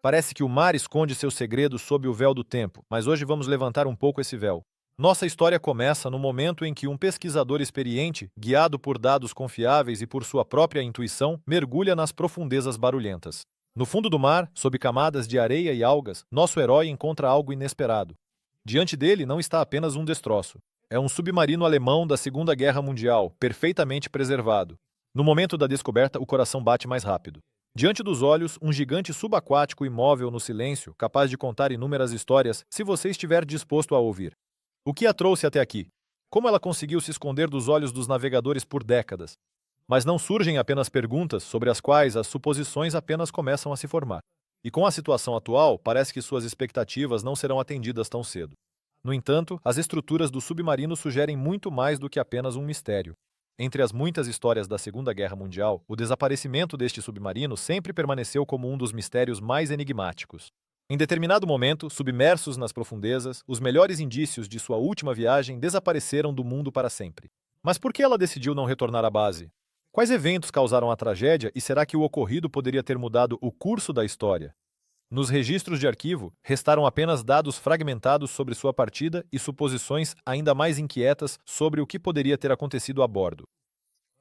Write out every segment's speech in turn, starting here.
Parece que o mar esconde seus segredos sob o véu do tempo, mas hoje vamos levantar um pouco esse véu. Nossa história começa no momento em que um pesquisador experiente, guiado por dados confiáveis e por sua própria intuição, mergulha nas profundezas barulhentas. No fundo do mar, sob camadas de areia e algas, nosso herói encontra algo inesperado. Diante dele não está apenas um destroço. É um submarino alemão da Segunda Guerra Mundial, perfeitamente preservado. No momento da descoberta, o coração bate mais rápido. Diante dos olhos, um gigante subaquático imóvel no silêncio, capaz de contar inúmeras histórias se você estiver disposto a ouvir. O que a trouxe até aqui? Como ela conseguiu se esconder dos olhos dos navegadores por décadas? Mas não surgem apenas perguntas sobre as quais as suposições apenas começam a se formar. E com a situação atual, parece que suas expectativas não serão atendidas tão cedo. No entanto, as estruturas do submarino sugerem muito mais do que apenas um mistério. Entre as muitas histórias da Segunda Guerra Mundial, o desaparecimento deste submarino sempre permaneceu como um dos mistérios mais enigmáticos. Em determinado momento, submersos nas profundezas, os melhores indícios de sua última viagem desapareceram do mundo para sempre. Mas por que ela decidiu não retornar à base? Quais eventos causaram a tragédia e será que o ocorrido poderia ter mudado o curso da história? Nos registros de arquivo, restaram apenas dados fragmentados sobre sua partida e suposições ainda mais inquietas sobre o que poderia ter acontecido a bordo.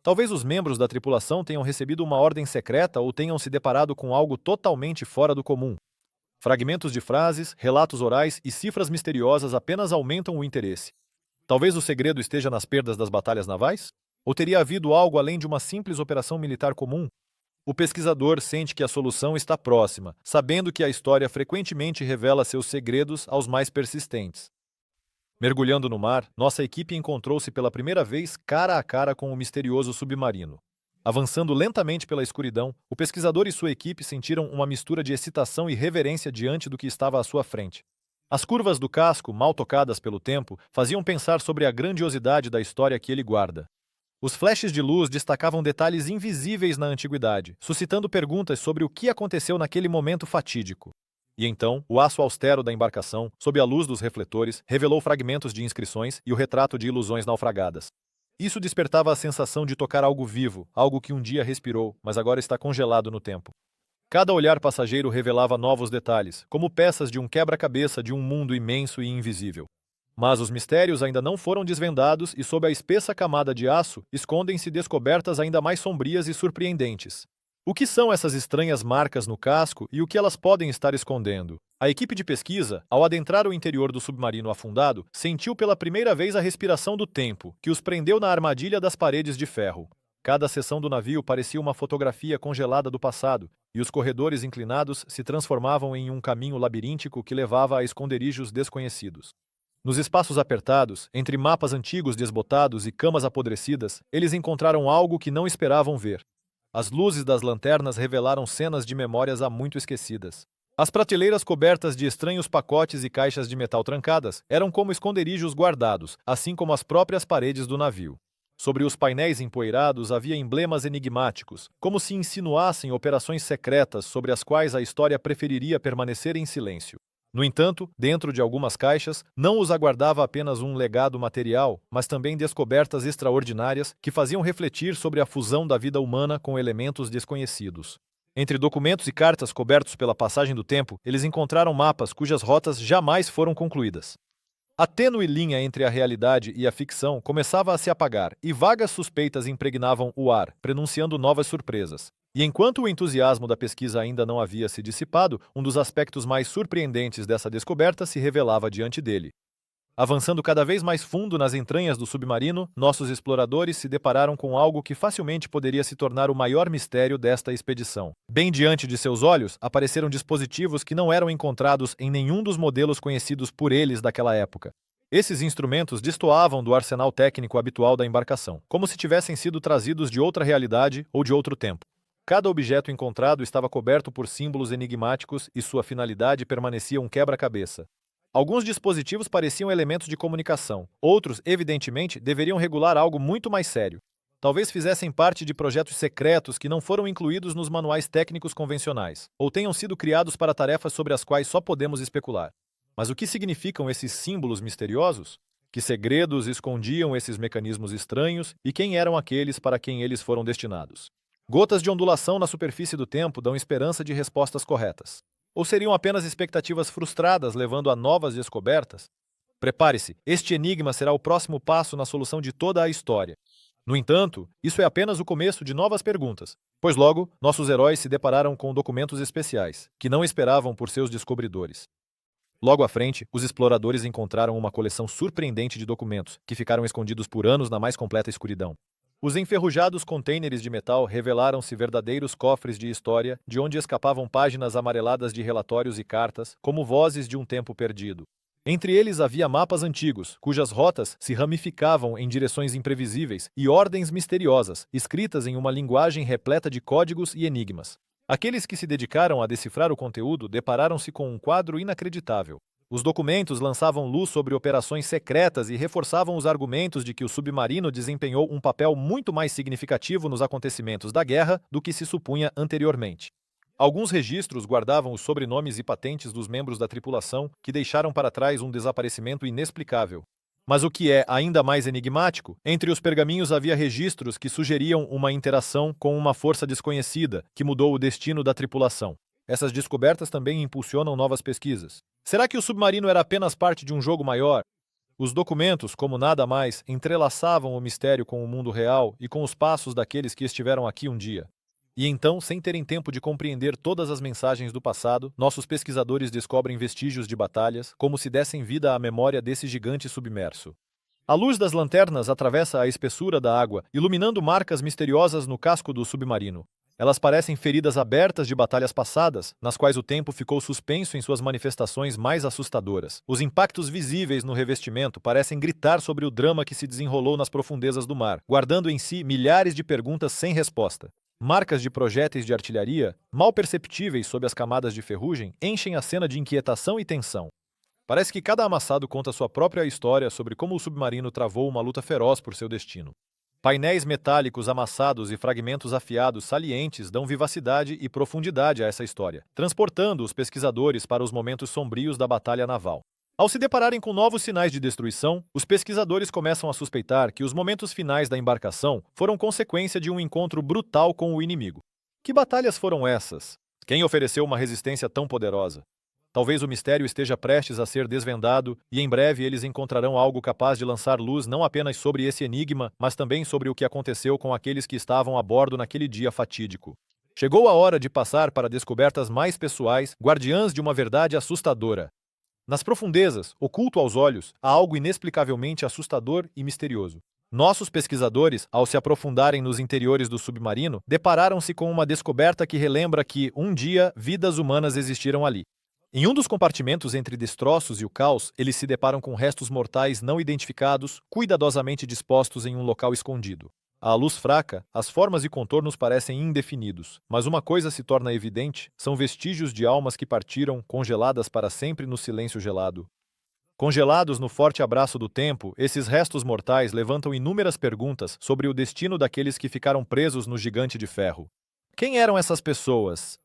Talvez os membros da tripulação tenham recebido uma ordem secreta ou tenham se deparado com algo totalmente fora do comum. Fragmentos de frases, relatos orais e cifras misteriosas apenas aumentam o interesse. Talvez o segredo esteja nas perdas das batalhas navais? Ou teria havido algo além de uma simples operação militar comum? O pesquisador sente que a solução está próxima, sabendo que a história frequentemente revela seus segredos aos mais persistentes. Mergulhando no mar, nossa equipe encontrou-se pela primeira vez cara a cara com o misterioso submarino. Avançando lentamente pela escuridão, o pesquisador e sua equipe sentiram uma mistura de excitação e reverência diante do que estava à sua frente. As curvas do casco, mal tocadas pelo tempo, faziam pensar sobre a grandiosidade da história que ele guarda. Os flashes de luz destacavam detalhes invisíveis na antiguidade, suscitando perguntas sobre o que aconteceu naquele momento fatídico. E então, o aço austero da embarcação, sob a luz dos refletores, revelou fragmentos de inscrições e o retrato de ilusões naufragadas. Isso despertava a sensação de tocar algo vivo, algo que um dia respirou, mas agora está congelado no tempo. Cada olhar passageiro revelava novos detalhes, como peças de um quebra-cabeça de um mundo imenso e invisível. Mas os mistérios ainda não foram desvendados e sob a espessa camada de aço escondem-se descobertas ainda mais sombrias e surpreendentes. O que são essas estranhas marcas no casco e o que elas podem estar escondendo? A equipe de pesquisa, ao adentrar o interior do submarino afundado, sentiu pela primeira vez a respiração do tempo, que os prendeu na armadilha das paredes de ferro. Cada seção do navio parecia uma fotografia congelada do passado, e os corredores inclinados se transformavam em um caminho labiríntico que levava a esconderijos desconhecidos. Nos espaços apertados, entre mapas antigos desbotados e camas apodrecidas, eles encontraram algo que não esperavam ver. As luzes das lanternas revelaram cenas de memórias há muito esquecidas. As prateleiras cobertas de estranhos pacotes e caixas de metal trancadas eram como esconderijos guardados, assim como as próprias paredes do navio. Sobre os painéis empoeirados havia emblemas enigmáticos, como se insinuassem operações secretas sobre as quais a história preferiria permanecer em silêncio. No entanto, dentro de algumas caixas, não os aguardava apenas um legado material, mas também descobertas extraordinárias que faziam refletir sobre a fusão da vida humana com elementos desconhecidos. Entre documentos e cartas cobertos pela passagem do tempo, eles encontraram mapas cujas rotas jamais foram concluídas. A tênue linha entre a realidade e a ficção começava a se apagar, e vagas suspeitas impregnavam o ar, prenunciando novas surpresas. E enquanto o entusiasmo da pesquisa ainda não havia se dissipado, um dos aspectos mais surpreendentes dessa descoberta se revelava diante dele. Avançando cada vez mais fundo nas entranhas do submarino, nossos exploradores se depararam com algo que facilmente poderia se tornar o maior mistério desta expedição. Bem diante de seus olhos, apareceram dispositivos que não eram encontrados em nenhum dos modelos conhecidos por eles daquela época. Esses instrumentos destoavam do arsenal técnico habitual da embarcação, como se tivessem sido trazidos de outra realidade ou de outro tempo. Cada objeto encontrado estava coberto por símbolos enigmáticos e sua finalidade permanecia um quebra-cabeça. Alguns dispositivos pareciam elementos de comunicação, outros, evidentemente, deveriam regular algo muito mais sério. Talvez fizessem parte de projetos secretos que não foram incluídos nos manuais técnicos convencionais, ou tenham sido criados para tarefas sobre as quais só podemos especular. Mas o que significam esses símbolos misteriosos? Que segredos escondiam esses mecanismos estranhos e quem eram aqueles para quem eles foram destinados? Gotas de ondulação na superfície do tempo dão esperança de respostas corretas. Ou seriam apenas expectativas frustradas levando a novas descobertas? Prepare-se, este enigma será o próximo passo na solução de toda a história. No entanto, isso é apenas o começo de novas perguntas, pois logo nossos heróis se depararam com documentos especiais, que não esperavam por seus descobridores. Logo à frente, os exploradores encontraram uma coleção surpreendente de documentos, que ficaram escondidos por anos na mais completa escuridão. Os enferrujados contêineres de metal revelaram-se verdadeiros cofres de história, de onde escapavam páginas amareladas de relatórios e cartas, como vozes de um tempo perdido. Entre eles havia mapas antigos, cujas rotas se ramificavam em direções imprevisíveis, e ordens misteriosas, escritas em uma linguagem repleta de códigos e enigmas. Aqueles que se dedicaram a decifrar o conteúdo depararam-se com um quadro inacreditável. Os documentos lançavam luz sobre operações secretas e reforçavam os argumentos de que o submarino desempenhou um papel muito mais significativo nos acontecimentos da guerra do que se supunha anteriormente. Alguns registros guardavam os sobrenomes e patentes dos membros da tripulação, que deixaram para trás um desaparecimento inexplicável. Mas o que é ainda mais enigmático, entre os pergaminhos havia registros que sugeriam uma interação com uma força desconhecida, que mudou o destino da tripulação. Essas descobertas também impulsionam novas pesquisas. Será que o submarino era apenas parte de um jogo maior? Os documentos, como nada mais, entrelaçavam o mistério com o mundo real e com os passos daqueles que estiveram aqui um dia. E então, sem terem tempo de compreender todas as mensagens do passado, nossos pesquisadores descobrem vestígios de batalhas, como se dessem vida à memória desse gigante submerso. A luz das lanternas atravessa a espessura da água, iluminando marcas misteriosas no casco do submarino. Elas parecem feridas abertas de batalhas passadas, nas quais o tempo ficou suspenso em suas manifestações mais assustadoras. Os impactos visíveis no revestimento parecem gritar sobre o drama que se desenrolou nas profundezas do mar, guardando em si milhares de perguntas sem resposta. Marcas de projéteis de artilharia, mal perceptíveis sob as camadas de ferrugem, enchem a cena de inquietação e tensão. Parece que cada amassado conta sua própria história sobre como o submarino travou uma luta feroz por seu destino. Painéis metálicos amassados e fragmentos afiados salientes dão vivacidade e profundidade a essa história, transportando os pesquisadores para os momentos sombrios da batalha naval. Ao se depararem com novos sinais de destruição, os pesquisadores começam a suspeitar que os momentos finais da embarcação foram consequência de um encontro brutal com o inimigo. Que batalhas foram essas? Quem ofereceu uma resistência tão poderosa? Talvez o mistério esteja prestes a ser desvendado e em breve eles encontrarão algo capaz de lançar luz não apenas sobre esse enigma, mas também sobre o que aconteceu com aqueles que estavam a bordo naquele dia fatídico. Chegou a hora de passar para descobertas mais pessoais, guardiãs de uma verdade assustadora. Nas profundezas, oculto aos olhos, há algo inexplicavelmente assustador e misterioso. Nossos pesquisadores, ao se aprofundarem nos interiores do submarino, depararam-se com uma descoberta que relembra que, um dia, vidas humanas existiram ali. Em um dos compartimentos entre destroços e o caos, eles se deparam com restos mortais não identificados, cuidadosamente dispostos em um local escondido. À luz fraca, as formas e contornos parecem indefinidos, mas uma coisa se torna evidente: são vestígios de almas que partiram, congeladas para sempre no silêncio gelado. Congelados no forte abraço do tempo, esses restos mortais levantam inúmeras perguntas sobre o destino daqueles que ficaram presos no gigante de ferro. Quem eram essas pessoas?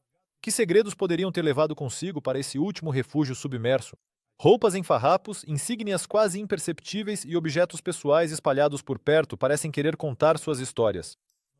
Que segredos poderiam ter levado consigo para esse último refúgio submerso? Roupas em farrapos, insígnias quase imperceptíveis e objetos pessoais espalhados por perto parecem querer contar suas histórias.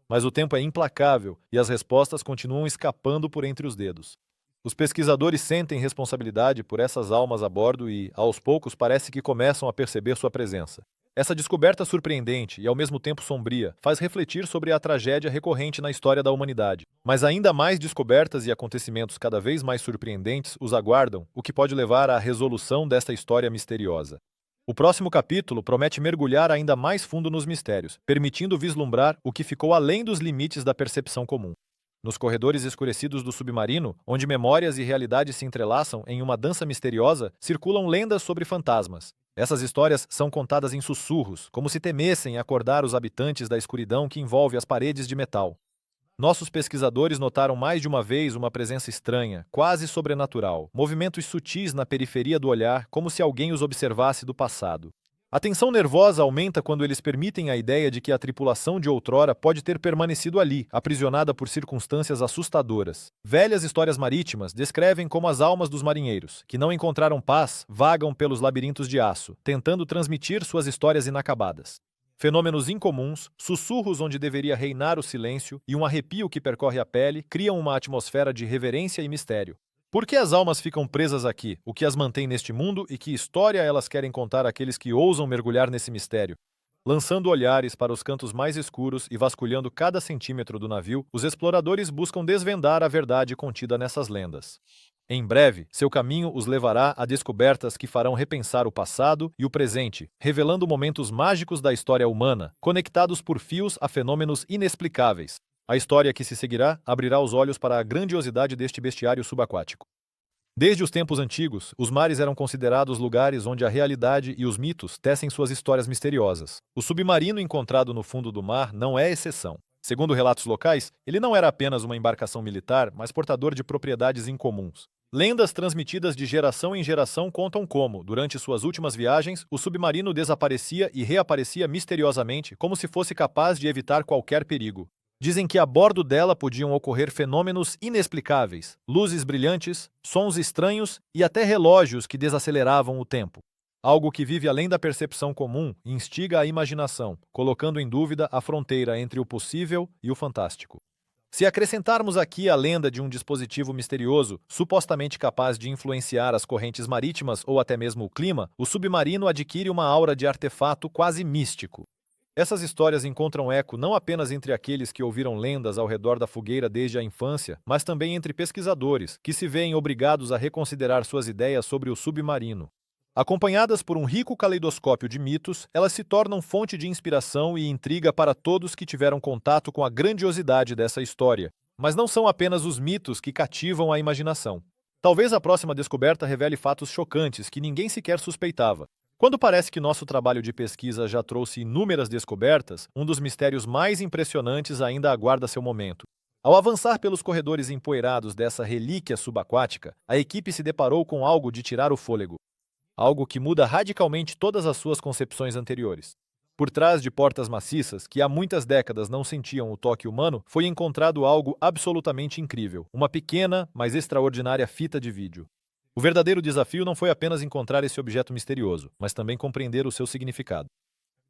Mas o tempo é implacável e as respostas continuam escapando por entre os dedos. Os pesquisadores sentem responsabilidade por essas almas a bordo e, aos poucos, parece que começam a perceber sua presença. Essa descoberta surpreendente e ao mesmo tempo sombria faz refletir sobre a tragédia recorrente na história da humanidade. Mas ainda mais descobertas e acontecimentos cada vez mais surpreendentes os aguardam, o que pode levar à resolução desta história misteriosa. O próximo capítulo promete mergulhar ainda mais fundo nos mistérios, permitindo vislumbrar o que ficou além dos limites da percepção comum. Nos corredores escurecidos do submarino, onde memórias e realidade se entrelaçam em uma dança misteriosa, circulam lendas sobre fantasmas. Essas histórias são contadas em sussurros, como se temessem acordar os habitantes da escuridão que envolve as paredes de metal. Nossos pesquisadores notaram mais de uma vez uma presença estranha, quase sobrenatural, movimentos sutis na periferia do olhar, como se alguém os observasse do passado. A tensão nervosa aumenta quando eles permitem a ideia de que a tripulação de outrora pode ter permanecido ali, aprisionada por circunstâncias assustadoras. Velhas histórias marítimas descrevem como as almas dos marinheiros, que não encontraram paz, vagam pelos labirintos de aço, tentando transmitir suas histórias inacabadas. Fenômenos incomuns, sussurros onde deveria reinar o silêncio e um arrepio que percorre a pele criam uma atmosfera de reverência e mistério. Por que as almas ficam presas aqui? O que as mantém neste mundo e que história elas querem contar àqueles que ousam mergulhar nesse mistério? Lançando olhares para os cantos mais escuros e vasculhando cada centímetro do navio, os exploradores buscam desvendar a verdade contida nessas lendas. Em breve, seu caminho os levará a descobertas que farão repensar o passado e o presente, revelando momentos mágicos da história humana, conectados por fios a fenômenos inexplicáveis. A história que se seguirá abrirá os olhos para a grandiosidade deste bestiário subaquático. Desde os tempos antigos, os mares eram considerados lugares onde a realidade e os mitos tecem suas histórias misteriosas. O submarino encontrado no fundo do mar não é exceção. Segundo relatos locais, ele não era apenas uma embarcação militar, mas portador de propriedades incomuns. Lendas transmitidas de geração em geração contam como, durante suas últimas viagens, o submarino desaparecia e reaparecia misteriosamente, como se fosse capaz de evitar qualquer perigo. Dizem que a bordo dela podiam ocorrer fenômenos inexplicáveis, luzes brilhantes, sons estranhos e até relógios que desaceleravam o tempo. Algo que vive além da percepção comum e instiga a imaginação, colocando em dúvida a fronteira entre o possível e o fantástico. Se acrescentarmos aqui a lenda de um dispositivo misterioso, supostamente capaz de influenciar as correntes marítimas ou até mesmo o clima, o submarino adquire uma aura de artefato quase místico. Essas histórias encontram eco não apenas entre aqueles que ouviram lendas ao redor da fogueira desde a infância, mas também entre pesquisadores, que se veem obrigados a reconsiderar suas ideias sobre o submarino. Acompanhadas por um rico caleidoscópio de mitos, elas se tornam fonte de inspiração e intriga para todos que tiveram contato com a grandiosidade dessa história. Mas não são apenas os mitos que cativam a imaginação. Talvez a próxima descoberta revele fatos chocantes que ninguém sequer suspeitava. Quando parece que nosso trabalho de pesquisa já trouxe inúmeras descobertas, um dos mistérios mais impressionantes ainda aguarda seu momento. Ao avançar pelos corredores empoeirados dessa relíquia subaquática, a equipe se deparou com algo de tirar o fôlego. Algo que muda radicalmente todas as suas concepções anteriores. Por trás de portas maciças, que há muitas décadas não sentiam o toque humano, foi encontrado algo absolutamente incrível, uma pequena, mas extraordinária fita de vídeo. O verdadeiro desafio não foi apenas encontrar esse objeto misterioso, mas também compreender o seu significado.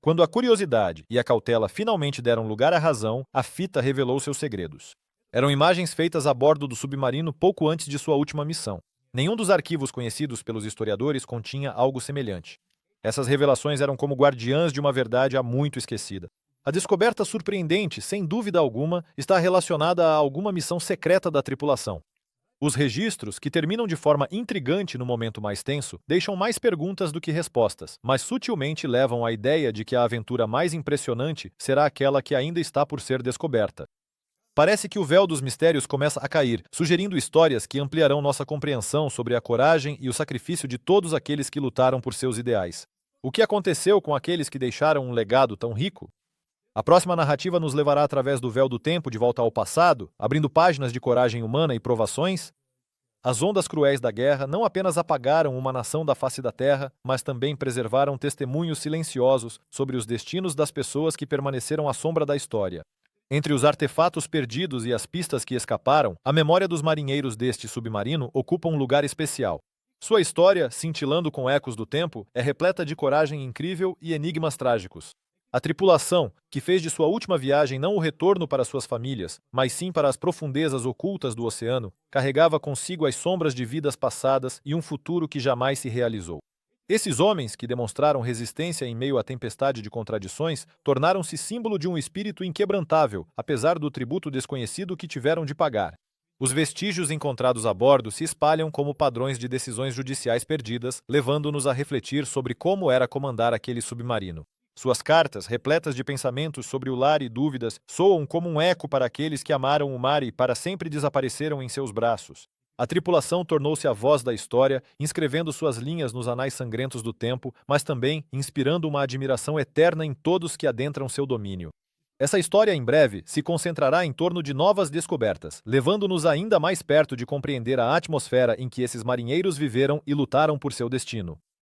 Quando a curiosidade e a cautela finalmente deram lugar à razão, a fita revelou seus segredos. Eram imagens feitas a bordo do submarino pouco antes de sua última missão. Nenhum dos arquivos conhecidos pelos historiadores continha algo semelhante. Essas revelações eram como guardiãs de uma verdade há muito esquecida. A descoberta surpreendente, sem dúvida alguma, está relacionada a alguma missão secreta da tripulação. Os registros, que terminam de forma intrigante no momento mais tenso, deixam mais perguntas do que respostas, mas sutilmente levam à ideia de que a aventura mais impressionante será aquela que ainda está por ser descoberta. Parece que o véu dos mistérios começa a cair, sugerindo histórias que ampliarão nossa compreensão sobre a coragem e o sacrifício de todos aqueles que lutaram por seus ideais. O que aconteceu com aqueles que deixaram um legado tão rico? A próxima narrativa nos levará através do véu do tempo de volta ao passado, abrindo páginas de coragem humana e provações. As ondas cruéis da guerra não apenas apagaram uma nação da face da terra, mas também preservaram testemunhos silenciosos sobre os destinos das pessoas que permaneceram à sombra da história. Entre os artefatos perdidos e as pistas que escaparam, a memória dos marinheiros deste submarino ocupa um lugar especial. Sua história, cintilando com ecos do tempo, é repleta de coragem incrível e enigmas trágicos. A tripulação, que fez de sua última viagem não o retorno para suas famílias, mas sim para as profundezas ocultas do oceano, carregava consigo as sombras de vidas passadas e um futuro que jamais se realizou. Esses homens, que demonstraram resistência em meio à tempestade de contradições, tornaram-se símbolo de um espírito inquebrantável, apesar do tributo desconhecido que tiveram de pagar. Os vestígios encontrados a bordo se espalham como padrões de decisões judiciais perdidas, levando-nos a refletir sobre como era comandar aquele submarino. Suas cartas, repletas de pensamentos sobre o lar e dúvidas, soam como um eco para aqueles que amaram o mar e para sempre desapareceram em seus braços. A tripulação tornou-se a voz da história, inscrevendo suas linhas nos anais sangrentos do tempo, mas também inspirando uma admiração eterna em todos que adentram seu domínio. Essa história, em breve, se concentrará em torno de novas descobertas, levando-nos ainda mais perto de compreender a atmosfera em que esses marinheiros viveram e lutaram por seu destino.